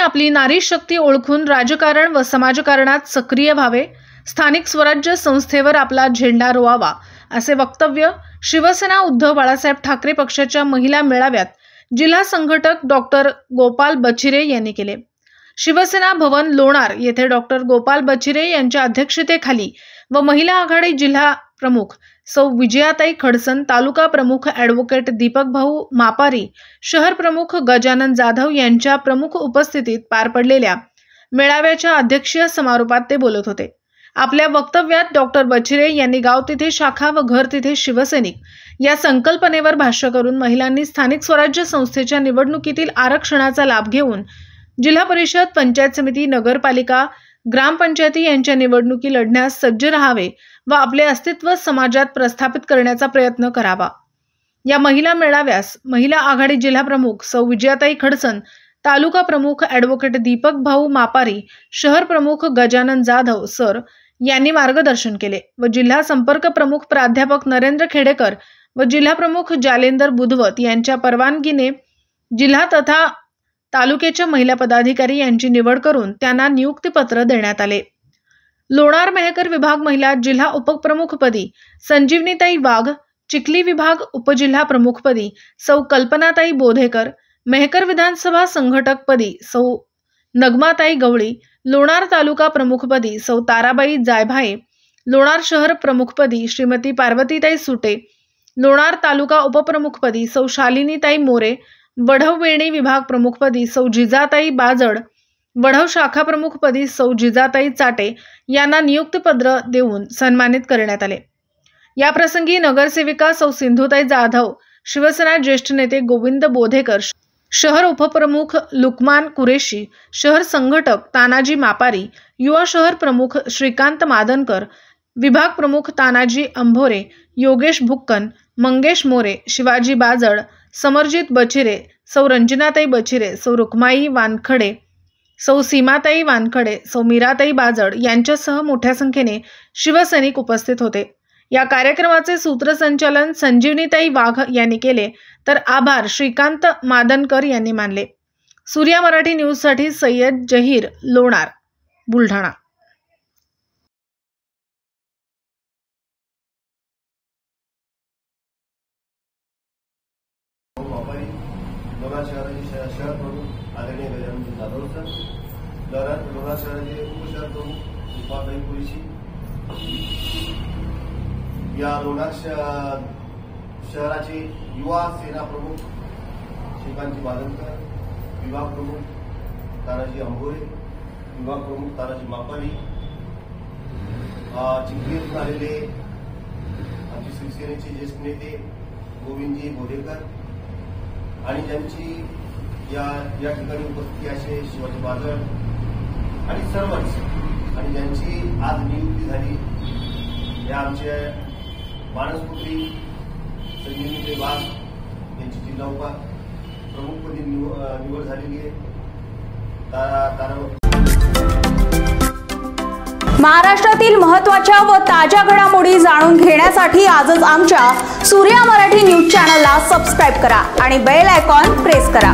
आपली नारी शक्ती ओळखून राजकारण व समाजकारणात सक्रिय व्हावे, स्थानिक स्वराज्य संस्थेवर आपला झेंडा रोवावा असे वक्तव्य शिवसेना उद्धव बाळासाहेब ठाकरे पक्षाच्या महिला मेळाव्यात जिल्हा संघटक डॉक्टर गोपाल बचिरे यांनी केले। शिवसेना भवन लोणार येथे डॉक्टर गोपाल बचिरे यांच्या अध्यक्षतेखाली व महिला आघाडी जिल्हा प्रमुख सौ विजयाताई खडसन, तालुका प्रमुख ॲडव्होकेट दीपक भाऊ मापारी, शहर प्रमुख गजानन जाधव यांच्या प्रमुख उपस्थितीत पार पडलेल्या मेळाव्याच्या अध्यक्षीय समारोपात ते बोलत होते। आपल्या वक्तव्यात डॉक्टर बचिरे यांनी गाव तिथे शाखा व घर तिथे शिवसैनिक या संकल्पनेवर भाष्य करून महिलांनी स्थानिक स्वराज्य संस्थेच्या निवडणुकीतील आरक्षणाचा लाभ घेऊन जिल्हा परिषद, पंचायत समिती, नगरपालिका, ग्रामपंचायती यांच्या निवडणुकी लढण्यास सज्ज राहावे व आपले अस्तित्व समाजात प्रस्थापित करण्याचा प्रयत्न करावा। या महिला मेळाव्यास महिला आघाडी जिल्हा प्रमुख सौ विजयाताई खडसन, तालुका प्रमुख ॲडव्होकेट दीपक भाऊ मापारी, शहर प्रमुख गजानन जाधव सर यांनी मार्गदर्शन केले व जिल्हा संपर्क प्रमुख प्राध्यापक नरेंद्र खेडेकर व जिल्हा प्रमुख जालेंदर बुधवत यांच्या परवानगीने जिल्हा तथा तालुक्याच्या महिला पदाधिकारी यांची निवड करून त्यांना नियुक्तीपत्र देण्यात आले। लोणार मेहकर विभाग महिला जिल्हा उपप्रमुखपदी संजीवनीताई वाघ, चिखली विभाग उपजिल्हा प्रमुखपदी सौ कल्पनाताई बोधेकर, मेहकर विधानसभा संघटकपदी सौ नगमाताई गवळी, लोणार तालुका प्रमुखपदी सौ ताराबाई जायभाये, लोणार शहर प्रमुखपदी श्रीमती पार्वतीताई सुटे, लोणार तालुका उपप्रमुखपदी सौ शालिनीताई मोरे, वढववेणी विभाग प्रमुखपदी सौ जिजाताई बाजड, वढव शाखा प्रमुखपदी सौ जिजाताई चाटे यांना नियुक्तीपत्र देऊन सन्मानित करण्यात आले। या प्रसंगी नगरसेविका सौ सिंधुताई जाधव, शिवसेना ज्येष्ठ नेते गोविंद बोधेकर, शहर उपप्रमुख लुकमान कुरेशी, शहर संघटक तानाजी मापारी, युवा शहर प्रमुख श्रीकांत मादनकर, विभाग प्रमुख तानाजी अंभोरे, योगेश भुक्कन, मंगेश मोरे, शिवाजी बाजड, समरजित बचिरे, सौ रंजनाताई बचिरे, सौ रुक्माई वानखडे, सौ सीमाताई वानखडे, सौ मीराताई बाजड यांच्यासह मोठ्या संख्येने शिवसैनिक उपस्थित होते। या कार्यक्रमाचे सूत्रसंचालन संजीवनीताई वाघ यांनी केले तर आभार श्रीकांत मादनकर यांनी मानले। सूर्या मराठी न्यूजसाठी सय्यद जहीर, लोणार, बुलढाणा। लोणार शहराचे शहर प्रमुख आदरणीय गजानन जाधव सर, लोणार शहराचे उपशहर प्रमुख दीपाताई कुरेशी, या लोणार शहराचे युवा सेना प्रमुख श्रीकांत मादनकर, विभाग प्रमुख तानाजी अंभोरे, विभाग प्रमुख तानाजी मापारी, चिखलीतून आलेले आमचे शिवसेनेचे ज्येष्ठ नेते गोविंदजी बोधेकर आणि ज्यांची या ठिकाणी उपस्थिती असे शिवाजी बाजड आणि सर्वच, आणि ज्यांची आज नियुक्ती झाली या आमच्या मानसपुत्री संजीवनीताई वाघ यांची जिल्हा प्रमुखपदी निवड झालेली आहे। महाराष्ट्रातील महत्त्वाच्या व ताज्या घडामोडी जाणून घेण्यासाठी आजच आमच्या सूर्या मराठी न्यूज चॅनलला सबस्क्राईब करा आणि बेल आयकॉन प्रेस करा।